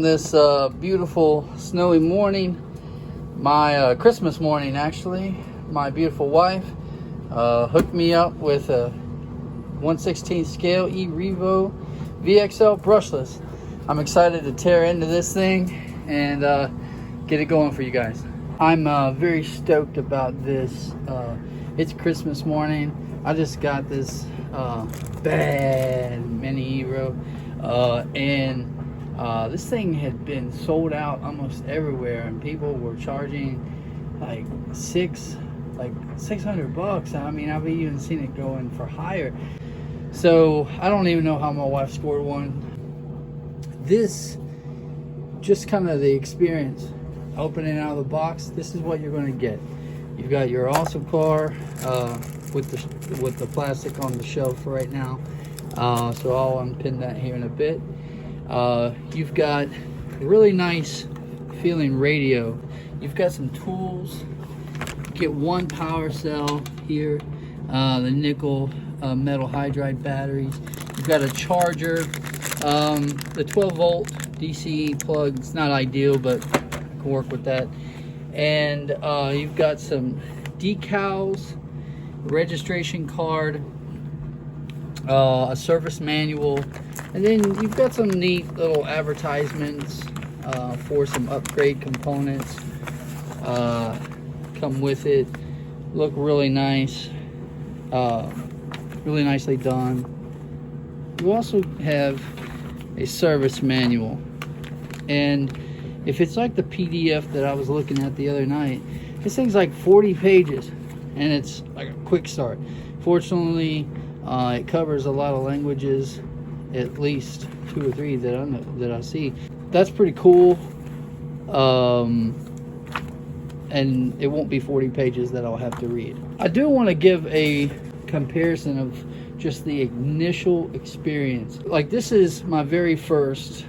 This beautiful snowy morning, my Christmas morning actually, my beautiful wife hooked me up with a 1/16 scale Revo VXL brushless. I'm excited to tear into this thing and get it going for you guys. I'm very stoked about this. It's Christmas morning. I just got this bad mini Revo and this thing had been sold out almost everywhere, and people were charging like $600. I mean, I've even seen it going for higher. So I don't even know how my wife scored one. This just kind of the experience, opening out of the box. This is what you're going to get. You've got your awesome car with the plastic on the shelf right now. So I'll unpin that here in a bit. You've got a really nice feeling radio. You've got some tools. You get one power cell here, the nickel metal hydride batteries. You've got a charger, the 12 volt DC plug. It's not ideal, but I can work with that. And you've got some decals, registration card, a service manual, and then you've got some neat little advertisements for some upgrade components come with it. Look really nice, really nicely done. You also have a service manual, and if it's like the PDF that I was looking at the other night, this thing's like 40 pages and it's like a quick start. Fortunately, it covers a lot of languages, at least 2 or 3 that I see. That's pretty cool. And it won't be 40 pages that I'll have to read. I do want to give a comparison of just the initial experience. Like, this is my very first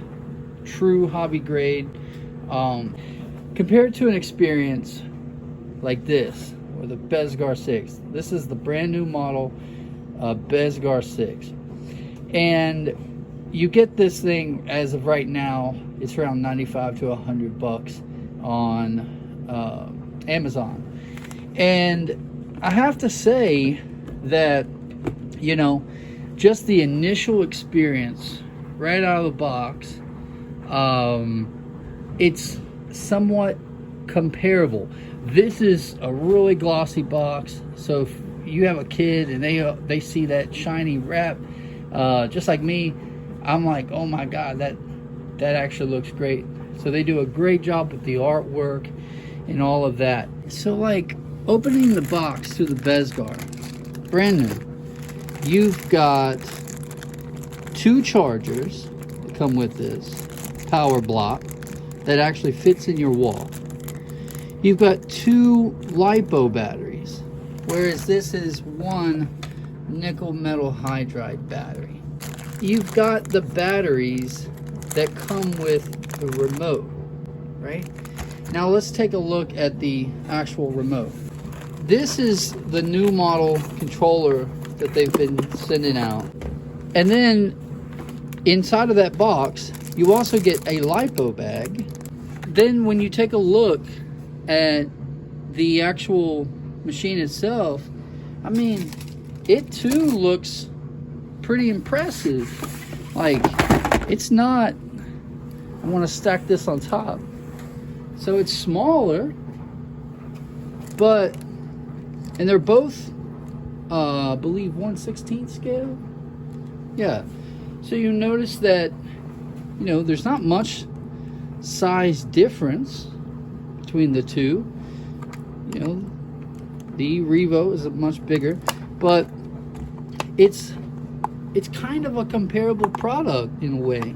true hobby grade. Compared to an experience like this, or the Bezgar 6. This is the brand new model Bezgar 6, and you get this thing as of right now. It's around 95 to $100 on Amazon, and I have to say that, you know, just the initial experience right out of the box, it's somewhat comparable. This is a really glossy box, so if you have a kid and they see that shiny wrap, just like me, I'm like, oh my god, that actually looks great. So they do a great job with the artwork and all of that. So, like, opening the box to the Bezgar, brand new, you've got 2 chargers that come with this power block that actually fits in your wall. You've got 2 LiPo batteries, whereas this is 1 nickel metal hydride battery. You've got the batteries that come with the remote, right? Now let's take a look at the actual remote. This is the new model controller that they've been sending out. And then inside of that box, you also get a LiPo bag. Then when you take a look at the actual machine itself, I mean, it too looks pretty impressive. Like, it's not, I want to stack this on top, so it's smaller, but, and they're both I believe 1/16 scale. Yeah, so you notice that, you know, there's not much size difference between the two. You know, the Revo is much bigger, but it's kind of a comparable product in a way.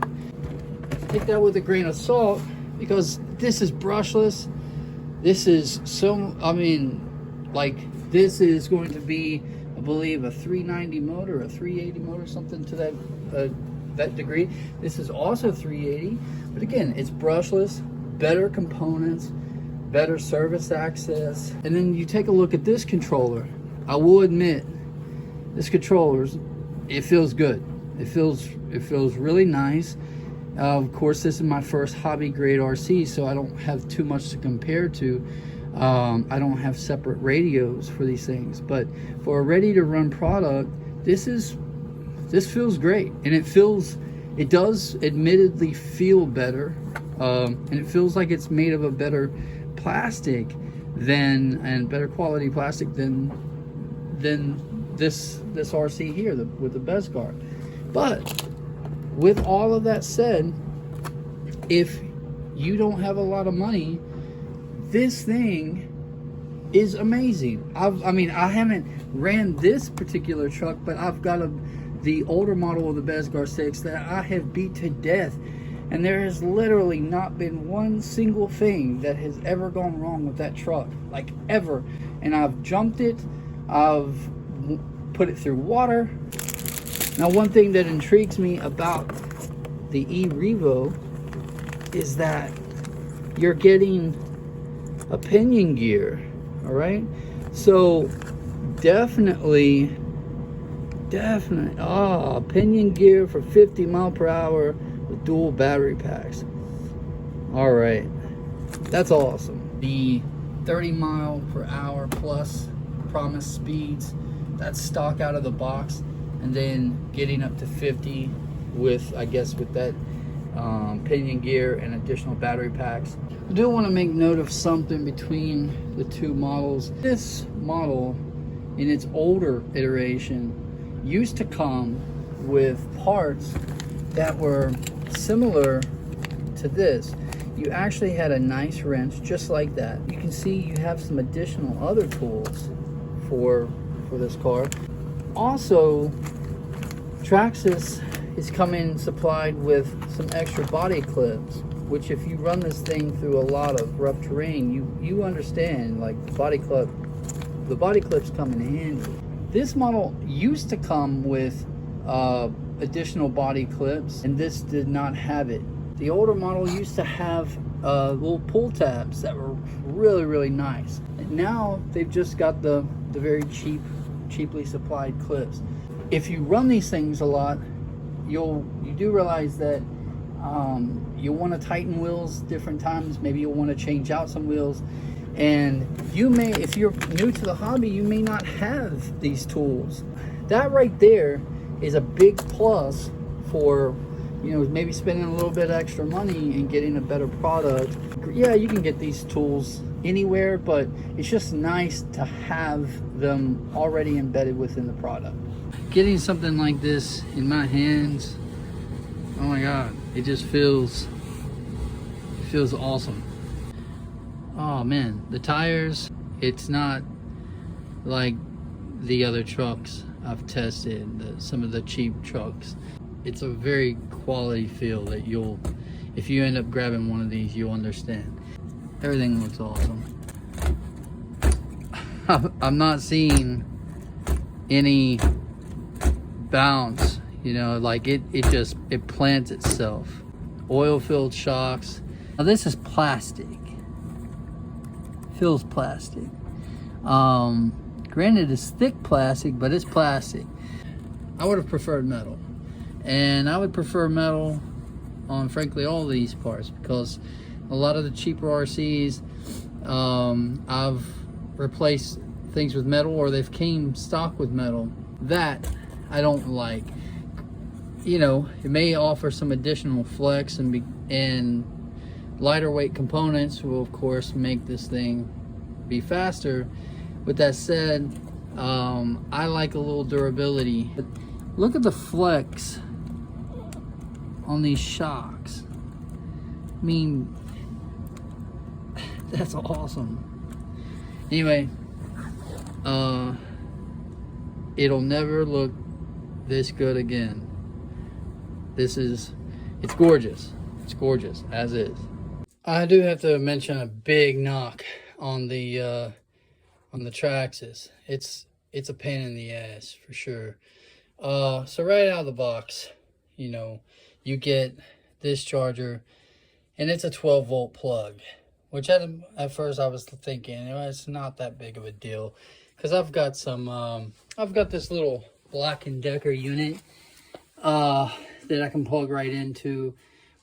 Take that with a grain of salt, because this is brushless. This is so, I mean, like, this is going to be, I believe, a 390 motor, a 380 motor, something to that degree. This is also 380, but again, it's brushless, better components, better service access. And then you take a look at this controller. I will admit, this controller, it feels good. It feels really nice. Of course, this is my first hobby grade RC, so I don't have too much to compare to. I don't have separate radios for these things, but for a ready to run product, this feels great, and it does admittedly feel better, and it feels like it's made of a better plastic and better quality plastic than this RC here with the Bezgar. But with all of that said, if you don't have a lot of money, this thing is amazing. I mean, I haven't ran this particular truck, but I've got the older model of the Bezgar 6 that I have beat to death, and there has literally not been one single thing that has ever gone wrong with that truck, like ever. And I've jumped it, I've put it through water. Now, one thing that intrigues me about the Revo is that you're getting a pinion gear, all right? So definitely, pinion gear for 50 mile per hour with dual battery packs. All right, that's awesome. The 30 mile per hour plus promised speeds, that's stock out of the box, and then getting up to 50 with, I guess, with that pinion gear and additional battery packs. I do want to make note of something between the two models. This model, in its older iteration, used to come with parts that were similar to this. You actually had a nice wrench just like that. You can see you have some additional other tools for this car. Also, Traxxas is coming supplied with some extra body clips, which if you run this thing through a lot of rough terrain, you understand, like the body clips come in handy. This model used to come with additional body clips, and this did not have it. The older model used to have little pull tabs that were really nice, and now they've just got the very cheaply supplied clips. If you run these things a lot, you do realize that you'll want to tighten wheels different times. Maybe you'll want to change out some wheels, and you may, if you're new to the hobby, you may not have these tools. That right there is a big plus for, you know, maybe spending a little bit extra money and getting a better product. Yeah, you can get these tools anywhere, but it's just nice to have them already embedded within the product. Getting something like this in my hands, oh my god, it just feels awesome. Oh man, the tires, it's not like the other trucks I've tested, some of the cheap trucks. It's a very quality feel that if you end up grabbing one of these, you'll understand. Everything looks awesome. I'm not seeing any bounce, you know, like it plants itself. Oil-filled shocks. Now this is plastic. Feels plastic. Granted, it's thick plastic, but it's plastic. I would have preferred metal, and I would prefer metal on, frankly, all these parts, because a lot of the cheaper RCs, I've replaced things with metal, or they've came stock with metal. That I don't like. You know, it may offer some additional flex, and lighter weight components will of course make this thing be faster. With that said, I like a little durability. But look at the flex on these shocks. I mean, that's awesome. Anyway, it'll never look this good again. It's gorgeous. It's gorgeous as is. I do have to mention a big knock on the Traxxas. It's a pain in the ass for sure. So right out of the box, you know, you get this charger, and it's a 12-volt plug, which at first I was thinking, you know, it's not that big of a deal, because I've got this little Black & Decker unit that I can plug right into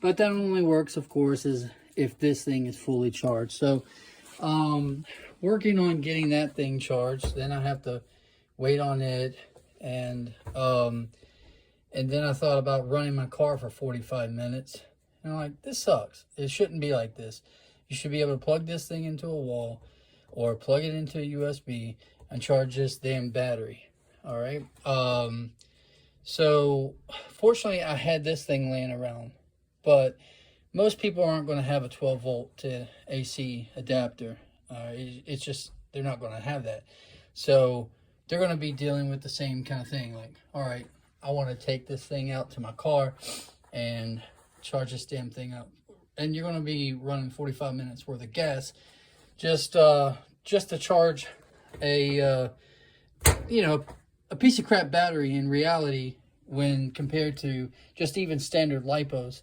But that only works, of course, is if this thing is fully charged. So working on getting that thing charged, then I have to wait on it, and then I thought about running my car for 45 minutes. And I'm like, this sucks. It shouldn't be like this. You should be able to plug this thing into a wall or plug it into a USB and charge this damn battery. All right. So fortunately I had this thing laying around, but most people aren't going to have a 12 volt to AC adapter. It's just, they're not going to have that. So they're going to be dealing with the same kind of thing. Like, all right, I want to take this thing out to my car and charge this damn thing up. And you're going to be running 45 minutes worth of gas just to charge a, a piece of crap battery in reality when compared to just even standard LiPos.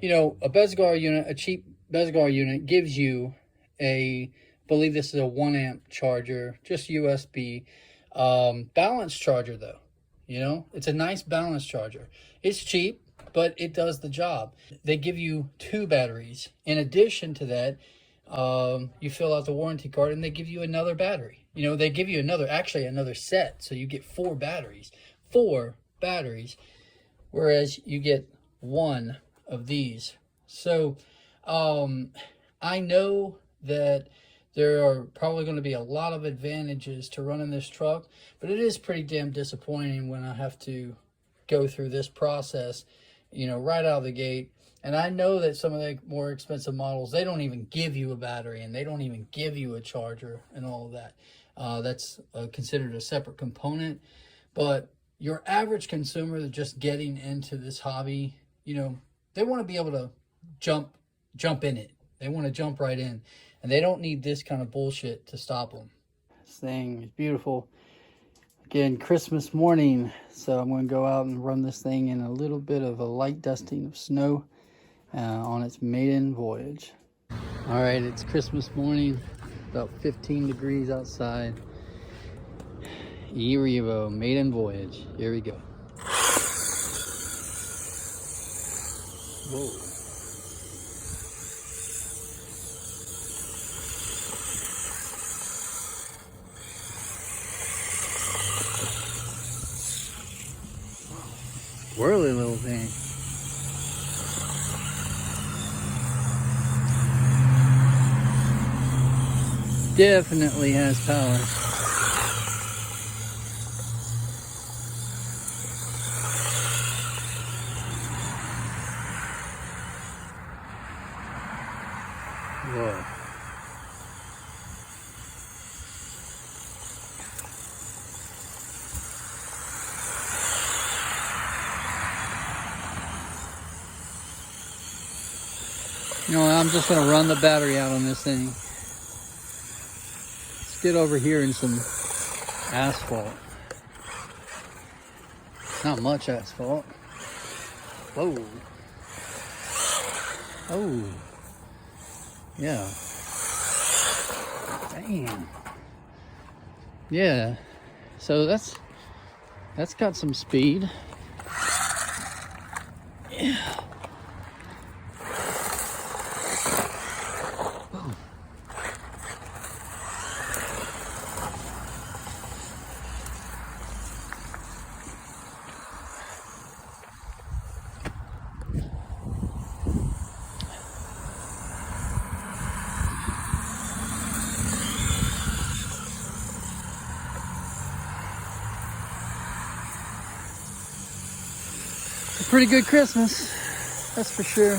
You know, a Bezgar unit, a cheap Bezgar unit gives you I believe this is a 1 amp charger, just USB. Balance charger though, you know, it's a nice balance charger. It's cheap, but it does the job. They give you 2 batteries. In addition to that, you fill out the warranty card and they give you another battery. You know, they give you another set. So you get 4 batteries, whereas you get 1 of these. So, I know that there are probably going to be a lot of advantages to running this truck, but it is pretty damn disappointing when I have to go through this process, you know, right out of the gate. And I know that some of the more expensive models, they don't even give you a battery and they don't even give you a charger and all of that. That's considered a separate component. But your average consumer that's just getting into this hobby, you know, they want to be able to jump in it. They want to jump right in. And they don't need this kind of bullshit to stop them. This thing is beautiful. Again, Christmas morning. So I'm going to go out and run this thing in a little bit of a light dusting of snow on its maiden voyage. All right, it's Christmas morning. About 15 degrees outside. Revo maiden voyage. Here we go. Whoa. Whirly little thing. Definitely has power. Whoa. You know, I'm just going to run the battery out on this thing. Let's get over here in some asphalt. Not much asphalt. Whoa. Oh. Yeah. Damn. Yeah. So that's got some speed. Yeah. A pretty good Christmas, that's for sure.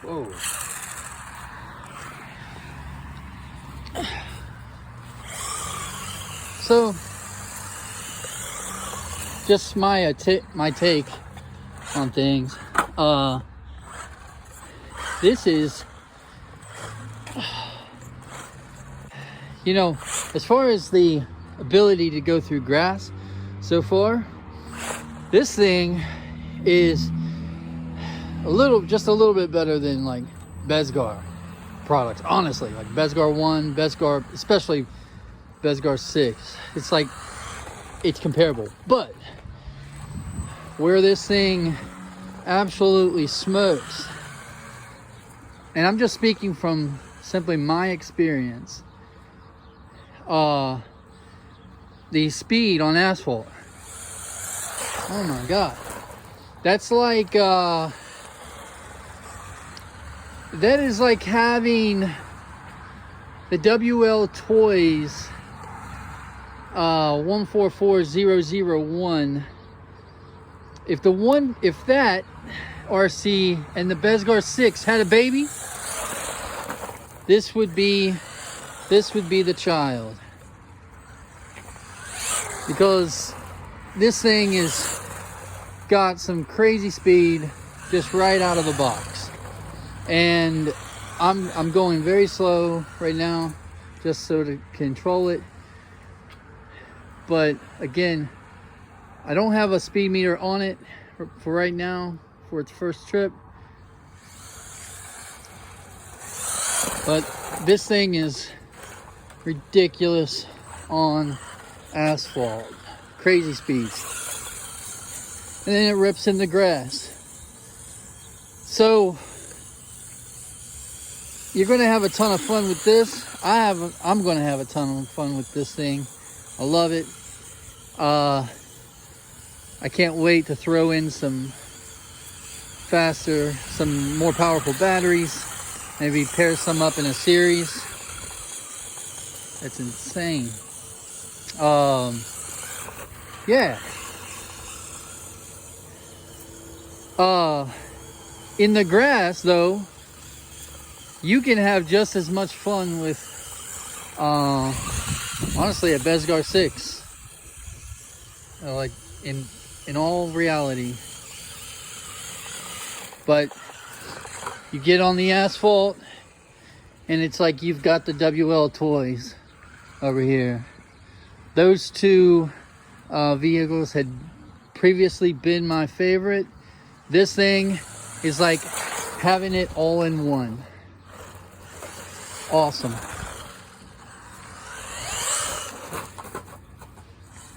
Whoa. So, just my take on things. This is, you know, as far as the ability to go through grass so far, this thing is just a little bit better than like Bezgar products, honestly. Like Bezgar 1, Bezgar, especially Bezgar 6. It's like it's comparable. But where this thing absolutely smokes, and I'm just speaking from simply my experience, the speed on asphalt, oh my god, that's like that is like having the WL Toys 144001. If that RC and the Bezgar 6 had a baby, this would be the child, because this thing is got some crazy speed just right out of the box. And I'm going very slow right now just so to control it. But again, I don't have a speed meter on it for right now for its first trip. But this thing is ridiculous on asphalt. Crazy speeds. And then it rips in the grass. So you're going to have a ton of fun with this. I'm going to have a ton of fun with this thing. I love it. I can't wait to throw in some more powerful batteries. Maybe pair some up in a series. That's insane. Yeah. In the grass, though, you can have just as much fun with, honestly, a Bezgar 6. Like, in all reality. But you get on the asphalt, and it's like you've got the WL Toys over here. Those two vehicles had previously been my favorite. This thing is like having it all in one. Awesome.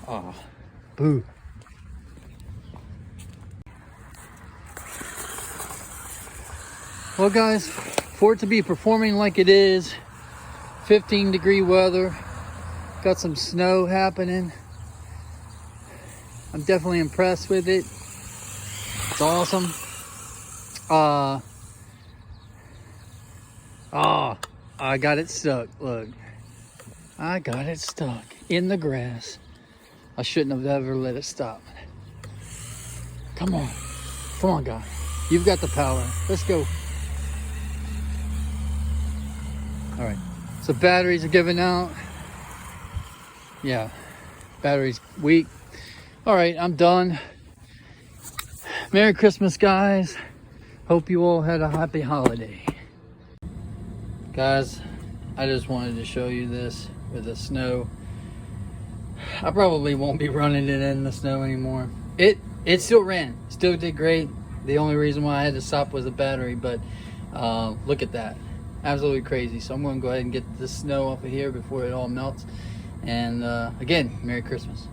Oh, boo. Well, guys, for it to be performing like it is, 15-degree weather, got some snow happening. I'm definitely impressed with it. It's awesome. I got it stuck. Look, I got it stuck in the grass. I shouldn't have ever let it stop. Come on, guy. You've got the power. Let's go. All right. So batteries are giving out. Yeah, battery's weak. All right, I'm done. Merry Christmas, guys. Hope you all had a happy holiday. Guys, I just wanted to show you this with the snow. I probably won't be running it in the snow anymore. It still ran, still did great. The only reason why I had to stop was the battery, but look at that. Absolutely crazy. So I'm going to go ahead and get the snow off of here before it all melts. And again, Merry Christmas.